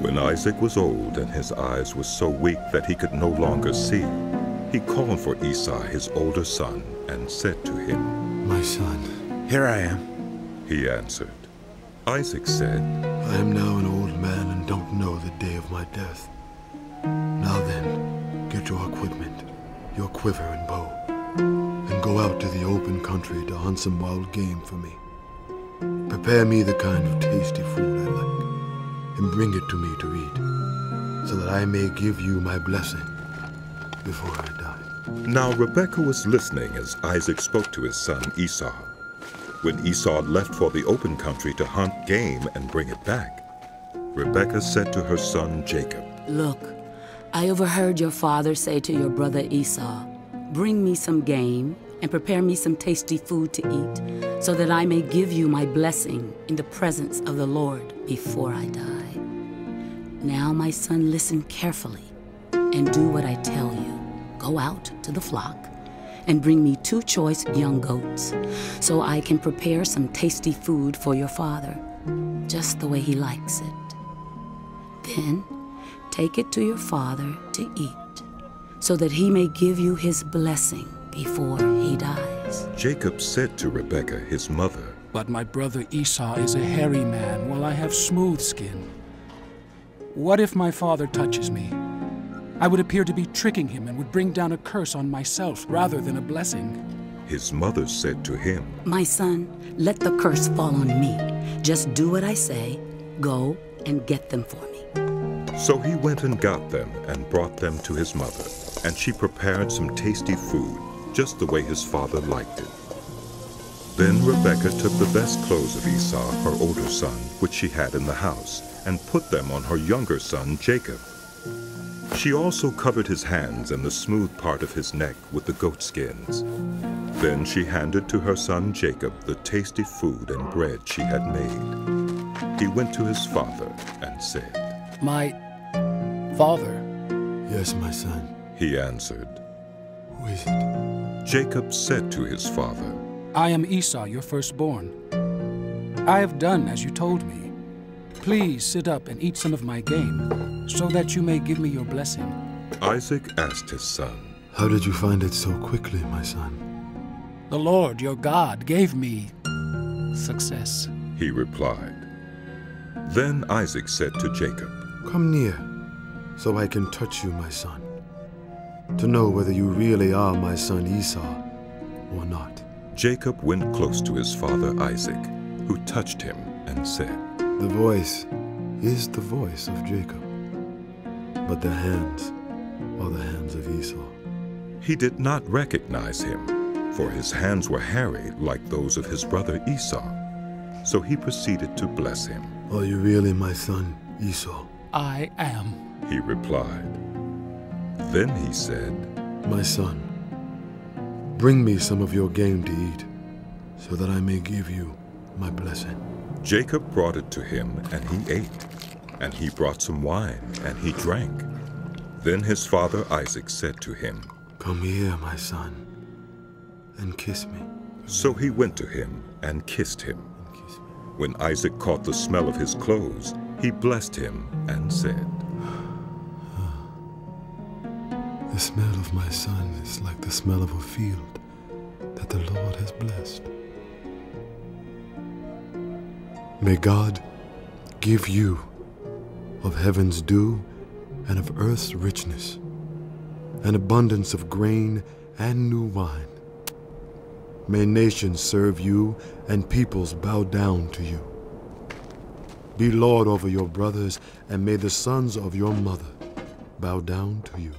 When Isaac was old and his eyes were so weak that he could no longer see, he called for Esau, his older son, and said to him, "My son." "Here I am," he answered. Isaac said, "I am now an old man and don't know the day of my death. Now then, get your equipment, your quiver and bow, and go out to the open country to hunt some wild game for me. Prepare me the kind of tasty food I like, and bring it to me to eat, so that I may give you my blessing before I die." Now Rebekah was listening as Isaac spoke to his son Esau. When Esau left for the open country to hunt game and bring it back, Rebekah said to her son Jacob, "Look, I overheard your father say to your brother Esau, 'Bring me some game and prepare me some tasty food to eat, so that I may give you my blessing in the presence of the Lord before I die.' Now, my son, listen carefully and do what I tell you. Go out to the flock and bring me 2 choice young goats, so I can prepare some tasty food for your father, just the way he likes it. Then take it to your father to eat, so that he may give you his blessing before he dies." Jacob said to Rebekah, his mother, "But my brother Esau is a hairy man, while I have smooth skin. What if my father touches me? I would appear to be tricking him and would bring down a curse on myself rather than a blessing." His mother said to him, "My son, let the curse fall on me. Just do what I say. Go and get them for me." So he went and got them and brought them to his mother, and she prepared some tasty food, just the way his father liked it. Then Rebekah took the best clothes of Esau, her older son, which she had in the house, and put them on her younger son Jacob. She also covered his hands and the smooth part of his neck with the goat skins. Then she handed to her son Jacob the tasty food and bread she had made. He went to his father and said, "My father." "Yes, my son." He answered. "Who is it?" Jacob said to his father, "I am Esau, your firstborn. I have done as you told me. Please sit up and eat some of my game, so that you may give me your blessing." Isaac asked his son, "How did you find it so quickly, my son?" "The Lord, your God, gave me success." he replied. Then Isaac said to Jacob, "Come near, so I can touch you, my son, to know whether you really are my son Esau or not." Jacob went close to his father Isaac, who touched him and said, "The voice is the voice of Jacob, but the hands are the hands of Esau." He did not recognize him, for his hands were hairy like those of his brother Esau. So he proceeded to bless him. "Are you really my son Esau?" "I am." He replied. Then he said, "My son, bring me some of your game to eat, so that I may give you my blessing." Jacob brought it to him, and he ate. And he brought some wine, and he drank. Then his father Isaac said to him, "Come here, my son, and kiss me." So he went to him and kissed him. When Isaac caught the smell of his clothes, he blessed him and said, "The smell of my son is like the smell of a field that the Lord has blessed. May God give you of heaven's dew and of earth's richness, an abundance of grain and new wine. May nations serve you and peoples bow down to you. Be Lord over your brothers, and may the sons of your mother bow down to you.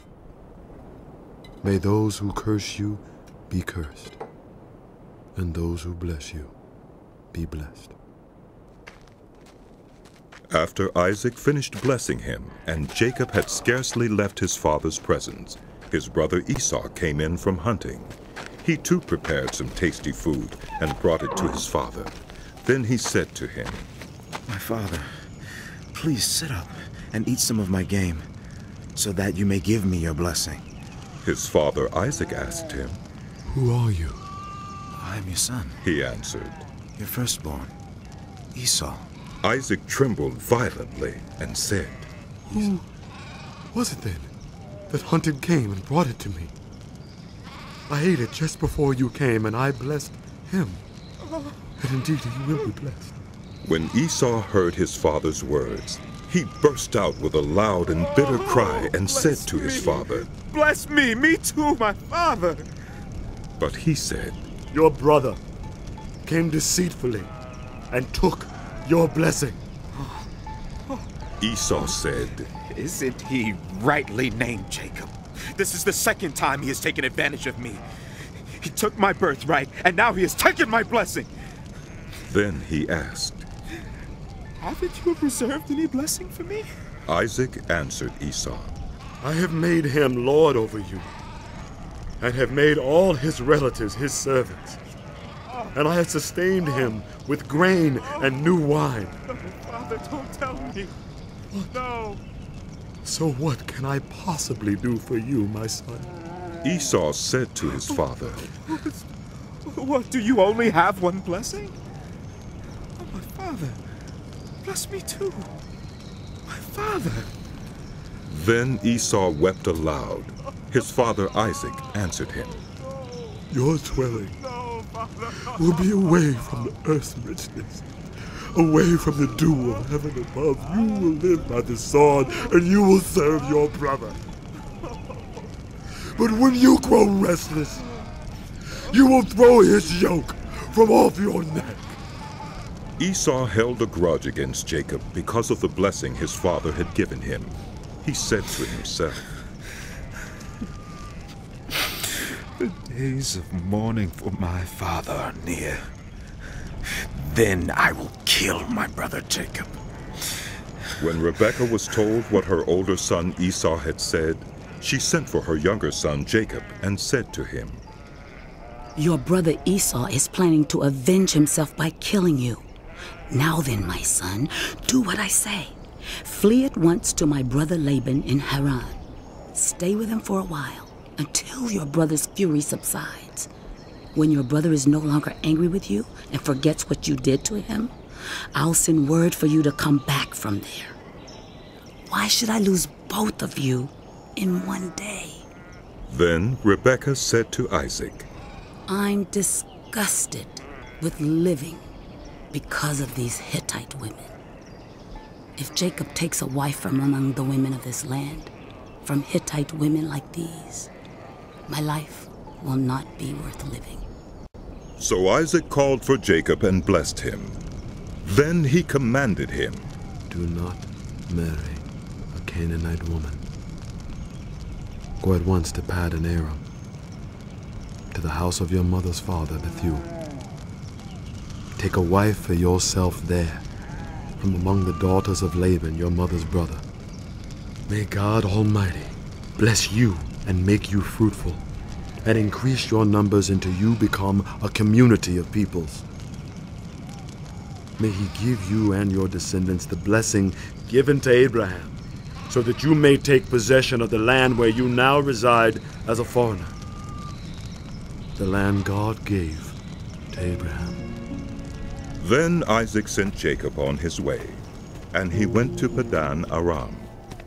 May those who curse you be cursed, and those who bless you be blessed." After Isaac finished blessing him, and Jacob had scarcely left his father's presence, his brother Esau came in from hunting. He too prepared some tasty food and brought it to his father. Then he said to him, "My father, please sit up and eat some of my game, so that you may give me your blessing." His father Isaac asked him, "Who are you?" "I am your son, He answered. your firstborn, Esau." Isaac trembled violently and said, Who was it then that hunted game and brought it to me? I ate it just before you came, and I blessed him. And indeed he will be blessed. When Esau heard his father's words, he burst out with a loud and bitter cry and said to his father, Bless me too, my father. But he said, Your brother came deceitfully and took your blessing. Esau said, Isn't he rightly named Jacob? This is the second time he has taken advantage of me. He took my birthright, and now he has taken my blessing. Then he asked, Haven't you reserved any blessing for me? Isaac answered Esau, I have made him lord over you, and have made all his relatives his servants. And I have sustained him with grain and new wine. No, Father, don't tell me. No. So what can I possibly do for you, my son? Esau said to his father, What, do you only have one blessing? Oh, my father, bless me too. My father. Then Esau wept aloud. His father Isaac answered him, Your dwelling will be away from the earth's richness, away from the dew of heaven above. You will live by the sword, and you will serve your brother. But when you grow restless, you will throw his yoke from off your neck. Esau held a grudge against Jacob because of the blessing his father had given him. He said to himself, The days of mourning for my father are near. Then I will kill my brother Jacob. When Rebekah was told what her older son Esau had said, she sent for her younger son Jacob and said to him, Your brother Esau is planning to avenge himself by killing you. Now then, my son, do what I say. Flee at once to my brother Laban in Haran. Stay with him for a while until your brother's fury subsides. When your brother is no longer angry with you and forgets what you did to him, I'll send word for you to come back from there. Why should I lose both of you in one day? Then Rebekah said to Isaac, I'm disgusted with living because of these Hittite women. If Jacob takes a wife from among the women of this land, from Hittite women like these, my life will not be worth living. So Isaac called for Jacob and blessed him. Then he commanded him, Do not marry a Canaanite woman. Go at once to Paddan Aram, to the house of your mother's father Bethuel. Take a wife for yourself there, from among the daughters of Laban, your mother's brother. May God Almighty bless you and make you fruitful, and increase your numbers until you become a community of peoples. May he give you and your descendants the blessing given to Abraham, so that you may take possession of the land where you now reside as a foreigner, the land God gave to Abraham. Then Isaac sent Jacob on his way, and he went to Paddan Aram,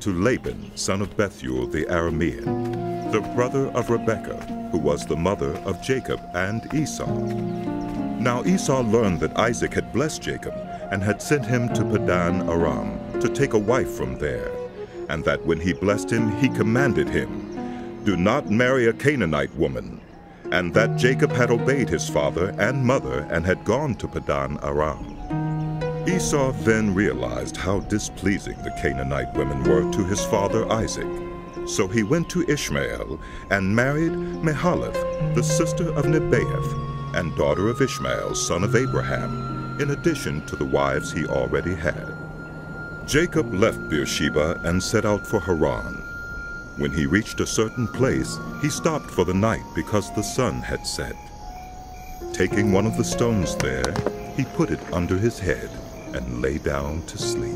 to Laban, son of Bethuel the Aramean, the brother of Rebekah, who was the mother of Jacob and Esau. Now Esau learned that Isaac had blessed Jacob and had sent him to Paddan Aram to take a wife from there, and that when he blessed him, he commanded him, Do not marry a Canaanite woman, and that Jacob had obeyed his father and mother and had gone to Paddan Aram. Esau then realized how displeasing the Canaanite women were to his father Isaac. So he went to Ishmael and married Mahalath, the sister of Nebaioth, and daughter of Ishmael, son of Abraham, in addition to the wives he already had. Jacob left Beersheba and set out for Haran. When he reached a certain place, he stopped for the night because the sun had set. Taking one of the stones there, he put it under his head and lay down to sleep.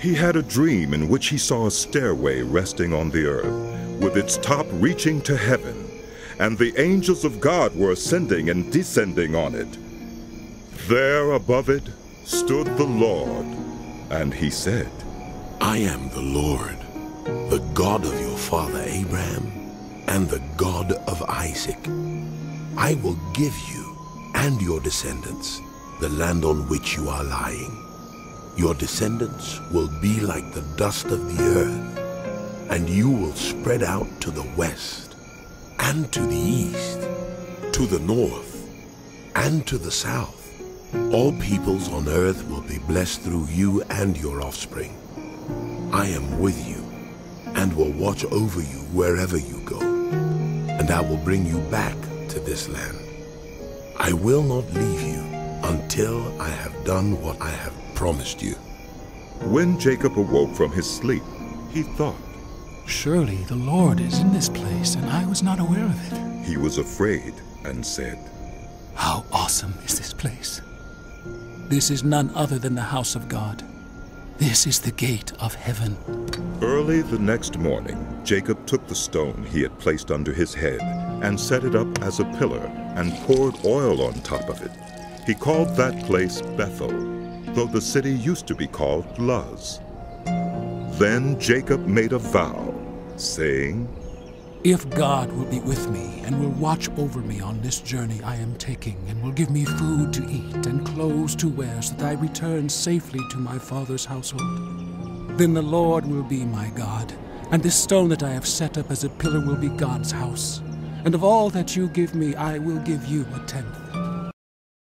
He had a dream in which he saw a stairway resting on the earth, with its top reaching to heaven, and the angels of God were ascending and descending on it. There above it stood the Lord, and he said, I am the Lord, the God of your father Abraham and the God of Isaac. I will give you and your descendants the land on which you are lying. Your descendants will be like the dust of the earth, and you will spread out to the west and to the east, to the north and to the south. All peoples on earth will be blessed through you and your offspring. I am with you and will watch over you wherever you go, and I will bring you back to this land. I will not leave you until I have done what I have promised you. When Jacob awoke from his sleep, he thought, Surely the Lord is in this place, and I was not aware of it. He was afraid and said, How awesome is this place! This is none other than the house of God. This is the gate of heaven. Early the next morning, Jacob took the stone he had placed under his head and set it up as a pillar and poured oil on top of it. He called that place Bethel, though the city used to be called Luz. Then Jacob made a vow, saying, If God will be with me and will watch over me on this journey I am taking, and will give me food to eat and clothes to wear, so that I return safely to my father's household, then the Lord will be my God, and this stone that I have set up as a pillar will be God's house. And of all that you give me, I will give you a tenth.